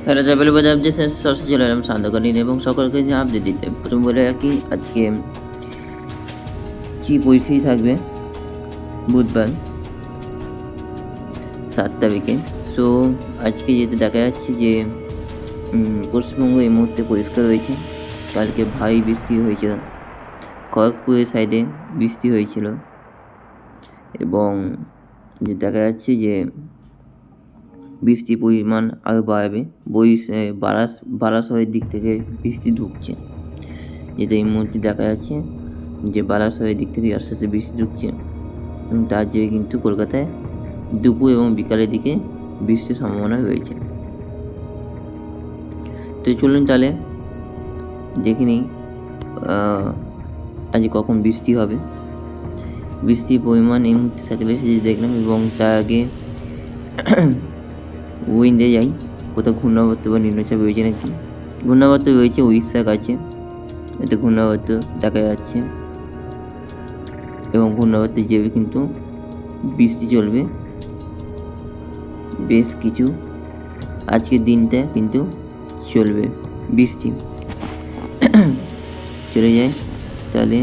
Hello travel বাজার যে সরষে চলে এলাম সান্ধ্যকালীন এবং সকলকে আপডেট দিতে। প্রথম বলে রাখি আজকে কী পরিস্থিতি থাকবে বুধবার 7 তারিখে। সো আজকে যেটা দেখা যাচ্ছে যে পশ্চিমবঙ্গ এই মুহূর্তে পরিষ্কার হয়েছে। কালকে ভারী বৃষ্টি হয়েছিল, খড়গপুরের সাইডে বৃষ্টি হয়েছিল এবং যে দেখা যাচ্ছে যে বৃষ্টির পরিমাণ আরও বাড়বে। বারাসতের দিক থেকে বৃষ্টি ঢুকছে, যেটা এই মুহূর্তে দেখা যাচ্ছে যে বারাসতের দিক থেকে আস্তে আস্তে বৃষ্টি ঢুকছে এবং তার জেরে কিন্তু কলকাতায় দুপুর এবং বিকালের দিকে বৃষ্টির সম্ভাবনা রয়েছে। তো চলুন তাহলে দেখে নিই আজ কখন বৃষ্টি হবে। বৃষ্টির পরিমাণ এই মুহূর্তে স্যাটেলাইট যে দেখলাম এবং তার আগে উইন্ডে যাই কোথাও ঘূর্ণাবর্ত বা নিম্নচাপ রয়েছে নাকি। ঘূর্ণাবর্ত রয়েছে উড়িষ্যার কাছে, এতে ঘূর্ণাবর্ত দেখা যাচ্ছে এবং ঘূর্ণাবর্তে যেবে কিন্তু বৃষ্টি চলবে বেশ কিছু। আজকের দিনটা কিন্তু চলবে বৃষ্টি। চলে যায় তাহলে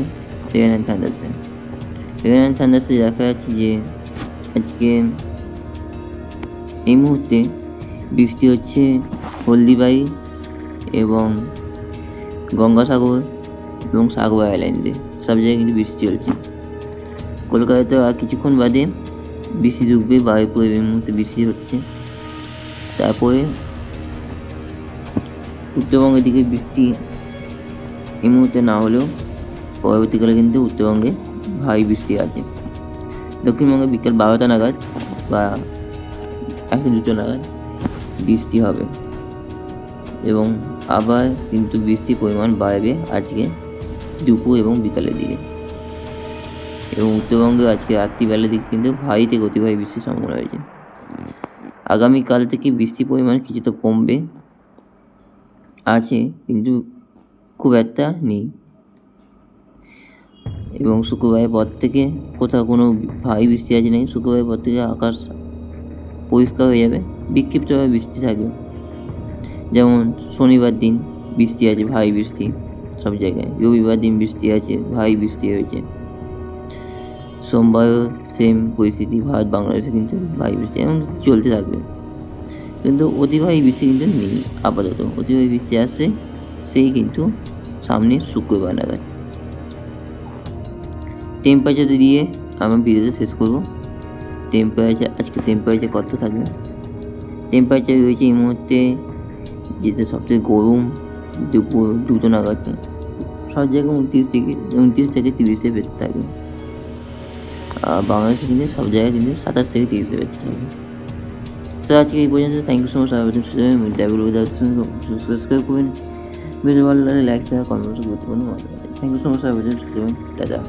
রেন অ্যান্ড থান্ডার্সে দেখা যাচ্ছে যে আজকে এই মুহূর্তে বৃষ্টি হচ্ছে হলদিবাড়ি এবং গঙ্গাসাগর এবং সাগর আইল্যান্ডে, সব জায়গায় কিন্তু বৃষ্টি চলছে। কলকাতাতে আর কিছুক্ষণ বাদে বৃষ্টি ঢুকবে, বারুইপুরে এই মুহূর্তে বৃষ্টি হচ্ছে। তারপরে উত্তরবঙ্গের দিকে বৃষ্টি এই মুহূর্তে না হলেও পরবর্তীকালে কিন্তু উত্তরবঙ্গে ভারী বৃষ্টি আছে। দক্ষিণবঙ্গে বিকেল 12টা নাগাদ বা 1-2 নাগাদ বৃষ্টি হবে এবং আবার কিন্তু বৃষ্টির পরিমাণ বাড়বে আজকে দুপুর এবং বিকালের দিকে। এবং উত্তরবঙ্গে আজকে রাত্রিবেলার দিকে কিন্তু ভারী থেকে অতি ভারী বৃষ্টির সম্ভাবনা রয়েছে। আগামীকাল থেকে বৃষ্টির পরিমাণ কিছুটা কমবে আছে, কিন্তু খুব একটা নেই। এবং শুক্রবারের পর থেকে কোথাও কোনো ভারী বৃষ্টি আছে নেই। শুক্রবারের পর থেকে আকাশ পরিষ্কার হয়ে যাবে, বিক্ষিপ্তভাবে বৃষ্টি থাকবে। যেমন শনিবার দিন বৃষ্টি আছে, ভারী বৃষ্টি সব জায়গায়। রবিবার দিন বৃষ্টি আছে, ভারী বৃষ্টি হয়েছে। সোমবারও সেম পরিস্থিতি, ভারত বাংলাদেশে কিন্তু ভারী বৃষ্টি এবং চলতে থাকবে। কিন্তু অতি ভারী বৃষ্টি কিন্তু নেই আপাতত। অতি ভারী বৃষ্টি আসছে সেই কিন্তু সামনে শুক্রবার নাগাদ। টেম্পারেচার দিয়ে আমার ভিডিওটা শেষ করবো। আজকে টেম্পারেচার কত থাকবে? টেম্পারেচার রয়েছে এই মুহূর্তে যেটা সবথেকে গরম দুপুর 2টো নাগাদ সব জায়গায় 29 থেকে 30-এর ভেতর থাকবে। আর বাংলাদেশে কিন্তু সব জায়গায় কিন্তু 27 থেকে 30-এর ভেতর থাকবে। তো আজকে এই পর্যন্ত। Thank you so much. Subscribe করবেন, ভিডিও ভালো লাগলে লাইক শেয়ার কমেন্ট গুরুত্বপূর্ণ। Thank you so much. Tata.